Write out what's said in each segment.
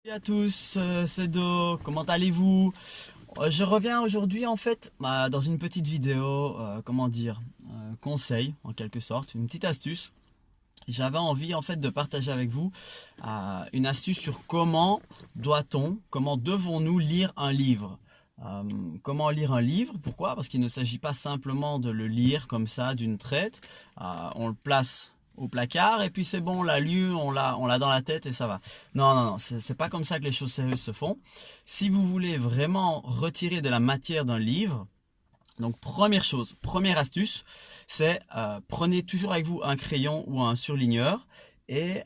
Salut à tous, c'est Do, comment allez-vous? Je reviens aujourd'hui en fait dans une petite vidéo, conseil en quelque sorte, une petite astuce. J'avais envie en fait de partager avec vous une astuce sur comment devons-nous lire un livre. Comment lire un livre? Pourquoi? Parce qu'il ne s'agit pas simplement de le lire comme ça d'une traite. On le place au placard et puis c'est bon, on l'a lu, on l'a dans la tête et ça va. Non, c'est pas comme ça que les choses sérieuses se font. Si vous voulez vraiment retirer de la matière d'un livre, donc première chose, première astuce, c'est prenez toujours avec vous un crayon ou un surligneur et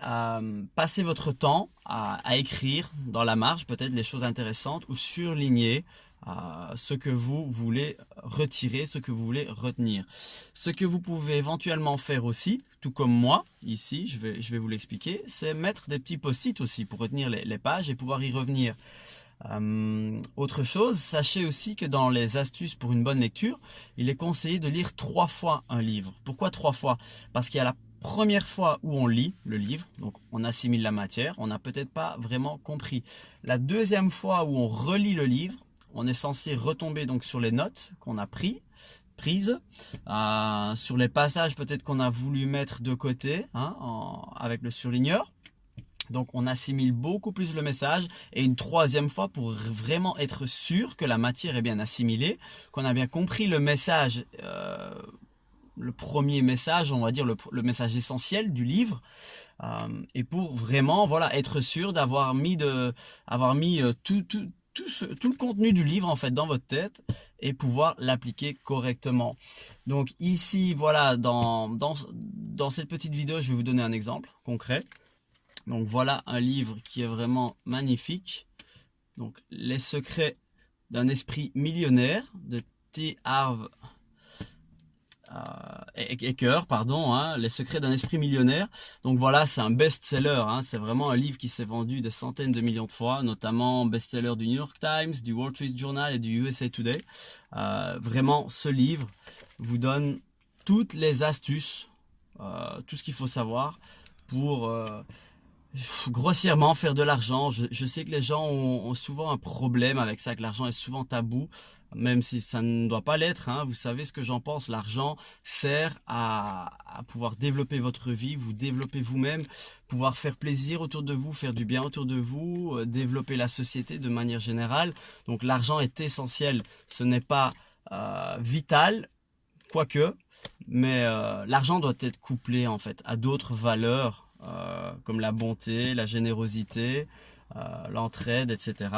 passez votre temps à écrire dans la marge peut-être les choses intéressantes ou surligner ce que vous voulez retirer, ce que vous voulez retenir. Ce que vous pouvez éventuellement faire aussi, tout comme moi, ici, je vais vous l'expliquer, c'est mettre des petits post-it aussi pour retenir les pages et pouvoir y revenir. Autre chose, sachez aussi que dans les astuces pour une bonne lecture, il est conseillé de lire 3 fois un livre. Pourquoi 3 fois? Parce qu'il y a la première fois où on lit le livre, donc on assimile la matière, on n'a peut-être pas vraiment compris. La deuxième fois où on relit le livre, on est censé retomber donc sur les notes qu'on a prises, sur les passages peut-être qu'on a voulu mettre de côté avec le surligneur. Donc on assimile beaucoup plus le message et une troisième fois pour vraiment être sûr que la matière est bien assimilée, qu'on a bien compris le message, le premier message, on va dire le message essentiel du livre, et pour vraiment voilà être sûr d'avoir mis tout le contenu du livre en fait dans votre tête et pouvoir l'appliquer correctement. Donc ici voilà dans cette petite vidéo je vais vous donner un exemple concret. Donc voilà un livre qui est vraiment magnifique. Donc Les secrets d'un esprit millionnaire de T. Harv Eker, Les secrets d'un esprit millionnaire. Donc voilà, c'est un best-seller. C'est vraiment un livre qui s'est vendu des centaines de millions de fois, notamment best-seller du New York Times, du Wall Street Journal et du USA Today. Vraiment, ce livre vous donne toutes les astuces, tout ce qu'il faut savoir pour grossièrement faire de l'argent. Je sais que les gens ont souvent un problème avec ça, que l'argent est souvent tabou, même si ça ne doit pas l'être. Vous savez ce que j'en pense, l'argent sert à pouvoir développer votre vie, vous développer vous-même, pouvoir faire plaisir autour de vous, faire du bien autour de vous, développer la société de manière générale. Donc l'argent est essentiel, ce n'est pas vital, quoique, mais l'argent doit être couplé en fait à d'autres valeurs, comme la bonté, la générosité, l'entraide, etc.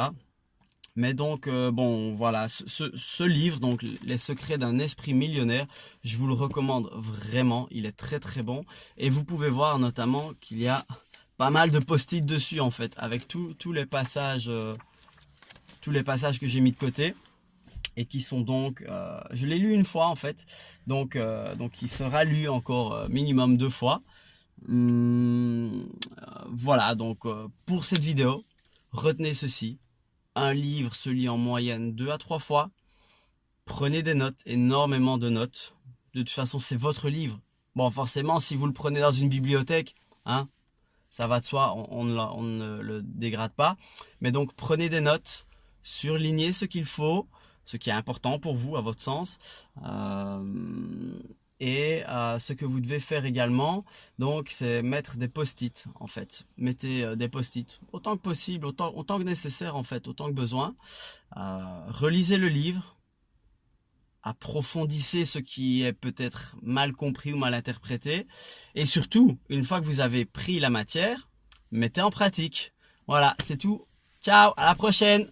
Mais donc, bon, voilà, ce livre, donc Les secrets d'un esprit millionnaire, je vous le recommande vraiment, il est très très bon. Et vous pouvez voir notamment qu'il y a pas mal de post-it dessus en fait, avec tous les passages que j'ai mis de côté. Et qui sont donc, je l'ai lu une fois en fait, donc il sera lu encore minimum 2 fois. Voilà, donc pour cette vidéo, retenez ceci. Un livre se lit en moyenne 2 à 3 fois. Prenez des notes, énormément de notes. De toute façon, c'est votre livre. Bon, forcément, si vous le prenez dans une bibliothèque, ça va de soi, on ne le dégrade pas. Mais donc, prenez des notes, surlignez ce qu'il faut, ce qui est important pour vous, à votre sens. Ce que vous devez faire également, donc, c'est mettre des post-it, en fait. Mettez des post-it autant que possible, autant que nécessaire, en fait, autant que besoin. Relisez le livre. Approfondissez ce qui est peut-être mal compris ou mal interprété. Et surtout, une fois que vous avez pris la matière, mettez en pratique. Voilà, c'est tout. Ciao, à la prochaine!